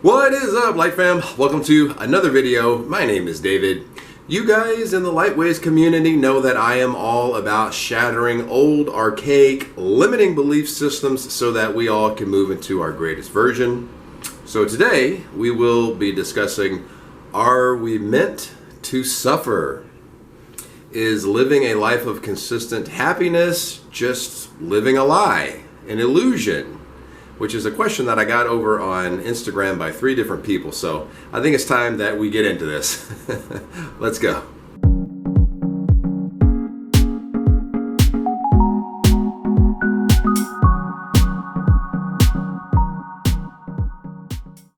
What is up, Light Fam? Welcome to another video. My name is David. You guys in the Lightways community know that I am all about shattering old, archaic, limiting belief systems so that we all can move into our greatest version. So today we will be discussing, are we meant to suffer? Is living a life of consistent happiness just living a lie, an illusion? Which is a question that I got over on Instagram by 3 different people. So I think it's time that we get into this. Let's go.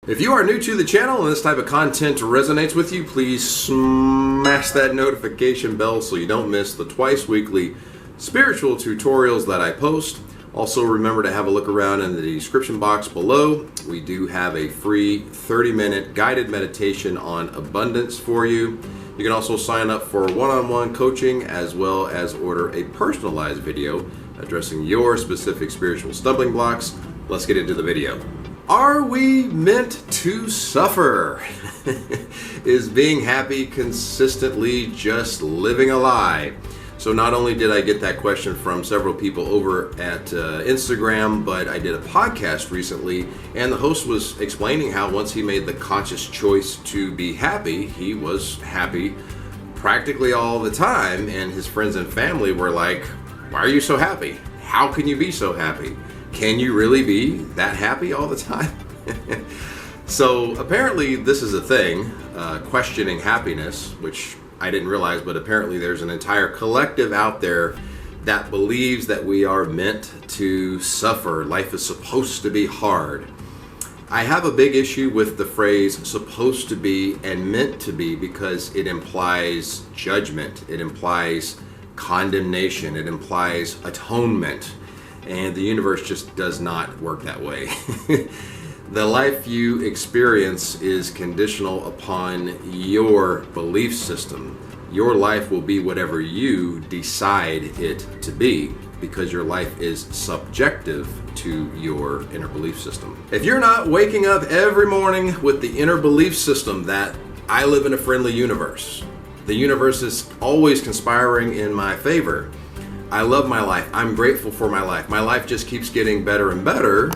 If you are new to the channel and this type of content resonates with you, please smash that notification bell so you don't miss the twice weekly spiritual tutorials that I post. Also, remember to have a look around in the description box below. We do have a free 30-minute guided meditation on abundance for you. You can also sign up for one-on-one coaching as well as order a personalized video addressing your specific spiritual stumbling blocks. Let's get into the video. Are we meant to suffer? Is being happy consistently just living a lie? So not only did I get that question from several people over at Instagram, but I did a podcast recently, and the host was explaining how once he made the conscious choice to be happy, he was happy practically all the time, and his friends and family were like, why are you so happy? How can you be so happy? Can you really be that happy all the time? So apparently this is a thing, questioning happiness, which I didn't realize, but apparently there's an entire collective out there that believes that we are meant to suffer. Life is supposed to be hard. I have a big issue with the phrase supposed to be and meant to be because it implies judgment, it implies condemnation, it implies atonement, and the universe just does not work that way. The life you experience is conditional upon your belief system. Your life will be whatever you decide it to be because your life is subjective to your inner belief system. If you're not waking up every morning with the inner belief system that I live in a friendly universe, the universe is always conspiring in my favor, I love my life, I'm grateful for my life just keeps getting better and better,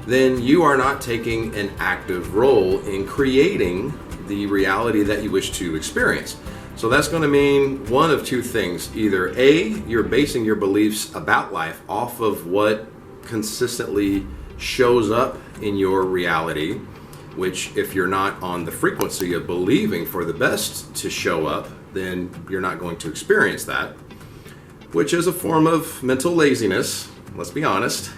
then you are not taking an active role in creating the reality that you wish to experience. So that's going to mean one of two things. Either A, you're basing your beliefs about life off of what consistently shows up in your reality, which if you're not on the frequency of believing for the best to show up, then you're not going to experience that, which is a form of mental laziness, let's be honest.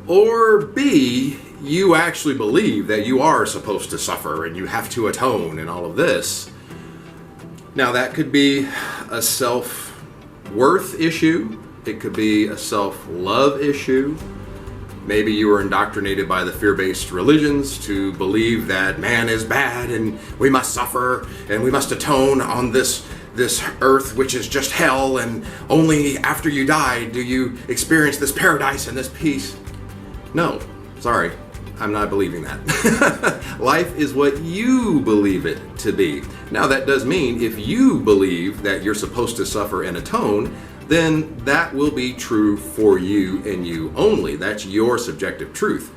Or B, you actually believe that you are supposed to suffer and you have to atone and all of this. Now that could be a self-worth issue. It could be a self-love issue. Maybe you were indoctrinated by the fear-based religions to believe that man is bad and we must suffer and we must atone on this earth, which is just hell, and only after you die do you experience this paradise and this peace. No, sorry, I'm not believing that. Life is what you believe it to be. Now that does mean if you believe that you're supposed to suffer and atone, then that will be true for you and you only. That's your subjective truth.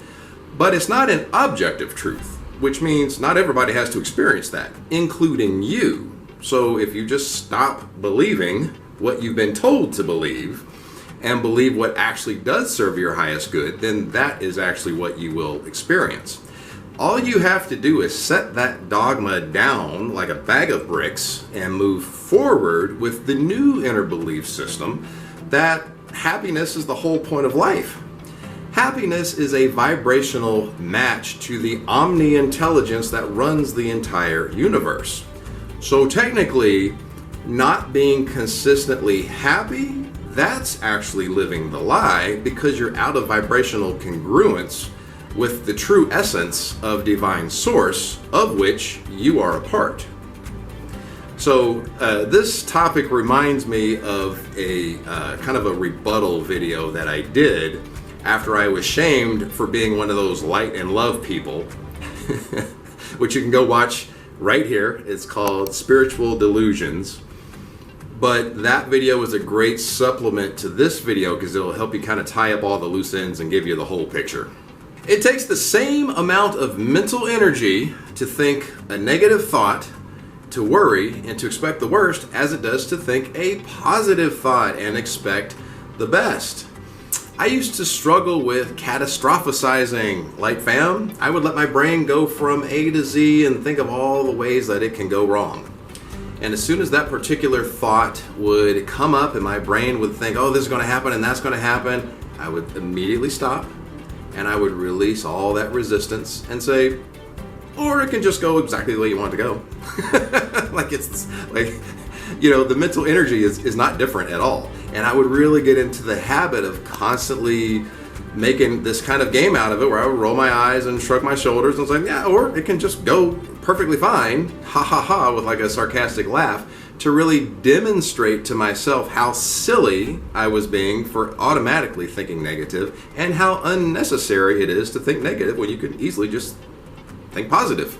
But it's not an objective truth, which means not everybody has to experience that, including you. So if you just stop believing what you've been told to believe, and believe what actually does serve your highest good, then that is actually what you will experience. All you have to do is set that dogma down like a bag of bricks and move forward with the new inner belief system that happiness is the whole point of life. Happiness is a vibrational match to the omni-intelligence that runs the entire universe. So technically, not being consistently happy, that's actually living the lie because you're out of vibrational congruence with the true essence of divine source, of which you are a part. So this topic reminds me of a kind of a rebuttal video that I did after I was shamed for being one of those light and love people, which you can go watch right here. It's called Spiritual Delusions. But that video was a great supplement to this video because it'll help you kind of tie up all the loose ends and give you the whole picture. It takes the same amount of mental energy to think a negative thought, to worry, and to expect the worst as it does to think a positive thought and expect the best. I used to struggle with catastrophizing, Light Fam. I would let my brain go from A to Z and think of all the ways that it can go wrong. And as soon as that particular thought would come up and my brain would think, oh, this is going to happen and that's going to happen, I would immediately stop and I would release all that resistance and say, or it can just go exactly the way you want it to go. The mental energy is not different at all. And I would really get into the habit of constantly making this kind of game out of it where I would roll my eyes and shrug my shoulders and say, yeah, or it can just go perfectly fine, ha ha ha, with like a sarcastic laugh, to really demonstrate to myself how silly I was being for automatically thinking negative and how unnecessary it is to think negative when you could easily just think positive.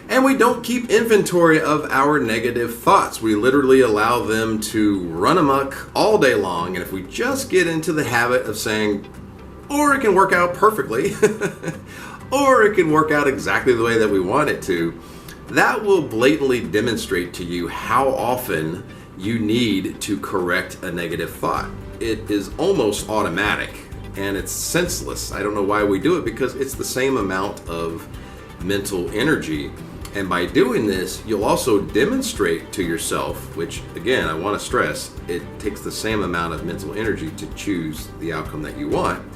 And we don't keep inventory of our negative thoughts. We literally allow them to run amok all day long. And if we just get into the habit of saying, or it can work out perfectly, or it can work out exactly the way that we want it to, that will blatantly demonstrate to you how often you need to correct a negative thought. It is almost automatic and it's senseless. I don't know why we do it because it's the same amount of mental energy. And by doing this, you'll also demonstrate to yourself, which again, I want to stress, it takes the same amount of mental energy to choose the outcome that you want.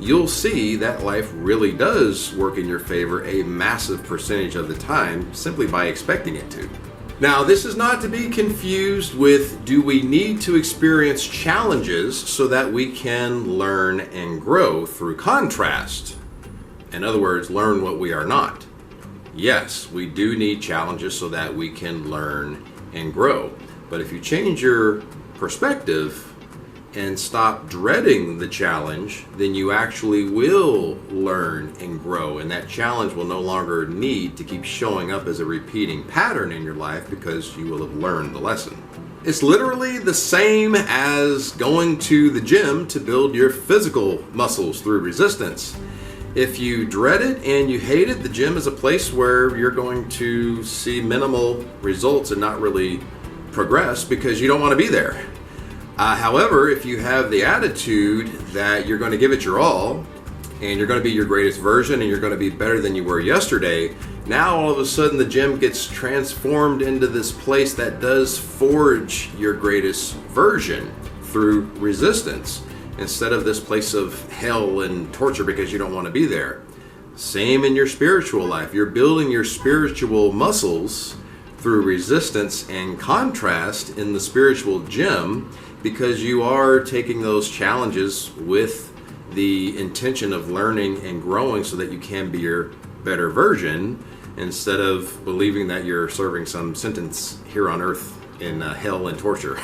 You'll see that life really does work in your favor a massive percentage of the time simply by expecting it to. Now, this is not to be confused with, do we need to experience challenges so that we can learn and grow through contrast? In other words, learn what we are not. Yes, we do need challenges so that we can learn and grow. But if you change your perspective and stop dreading the challenge, then you actually will learn and grow. And that challenge will no longer need to keep showing up as a repeating pattern in your life because you will have learned the lesson. It's literally the same as going to the gym to build your physical muscles through resistance. If you dread it and you hate it, the gym is a place where you're going to see minimal results and not really progress because you don't want to be there. However, if you have the attitude that you're going to give it your all and you're going to be your greatest version and you're going to be better than you were yesterday, now all of a sudden the gym gets transformed into this place that does forge your greatest version through resistance, instead of this place of hell and torture because you don't want to be there. Same in your spiritual life. You're building your spiritual muscles through resistance and contrast in the spiritual gym because you are taking those challenges with the intention of learning and growing so that you can be your better version instead of believing that you're serving some sentence here on earth in hell and torture.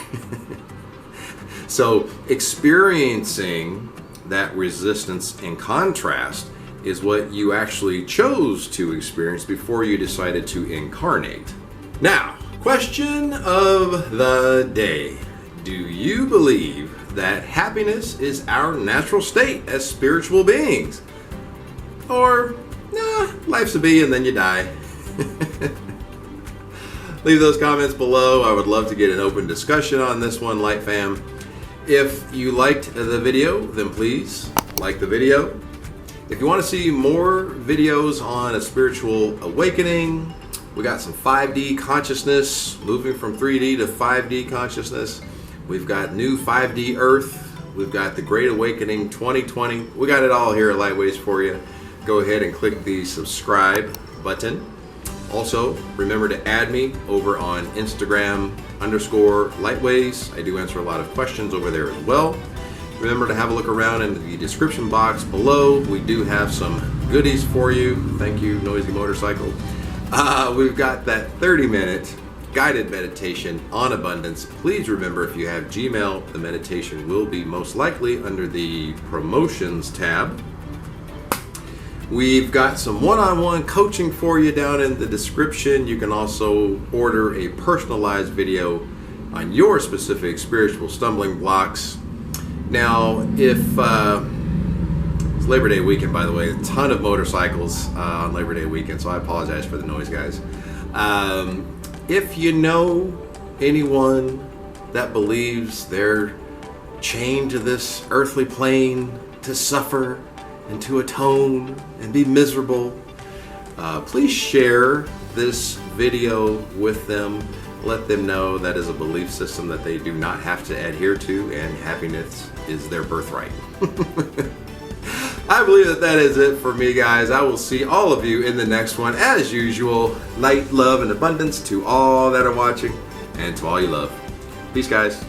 So experiencing that resistance and contrast is what you actually chose to experience before you decided to incarnate. Now, question of the day. Do you believe that happiness is our natural state as spiritual beings? Or, nah, life's a bee and then you die? Leave those comments below. I would love to get an open discussion on this one, Light Fam. If you liked the video, then please like the video. If you want to see more videos on a spiritual awakening, we got some 5D consciousness, moving from 3D to 5D consciousness. We've got new 5D Earth. We've got the Great Awakening 2020. We got it all here at Lightways for you. Go ahead and click the subscribe button. Also, remember to add me over on Instagram _Lightways. I do answer a lot of questions over there as well. Remember to have a look around in the description box below. We do have some goodies for you. Thank you, Noisy Motorcycle. We've got that 30-minute guided meditation on abundance. Please remember, if you have Gmail, the meditation will be most likely under the promotions tab. We've got some one-on-one coaching for you down in the description. You can also order a personalized video on your specific spiritual stumbling blocks. Now, if it's Labor Day weekend, by the way, a ton of motorcycles on Labor Day weekend, so I apologize for the noise, guys. If you know anyone that believes they're chained to this earthly plane to suffer and to atone and be miserable, please share this video with them. Let them know that is a belief system that they do not have to adhere to, and happiness is their birthright. I believe that is it for me, guys. I will see all of you in the next one. As usual, light, love, and abundance to all that are watching and to all you love. Peace, guys.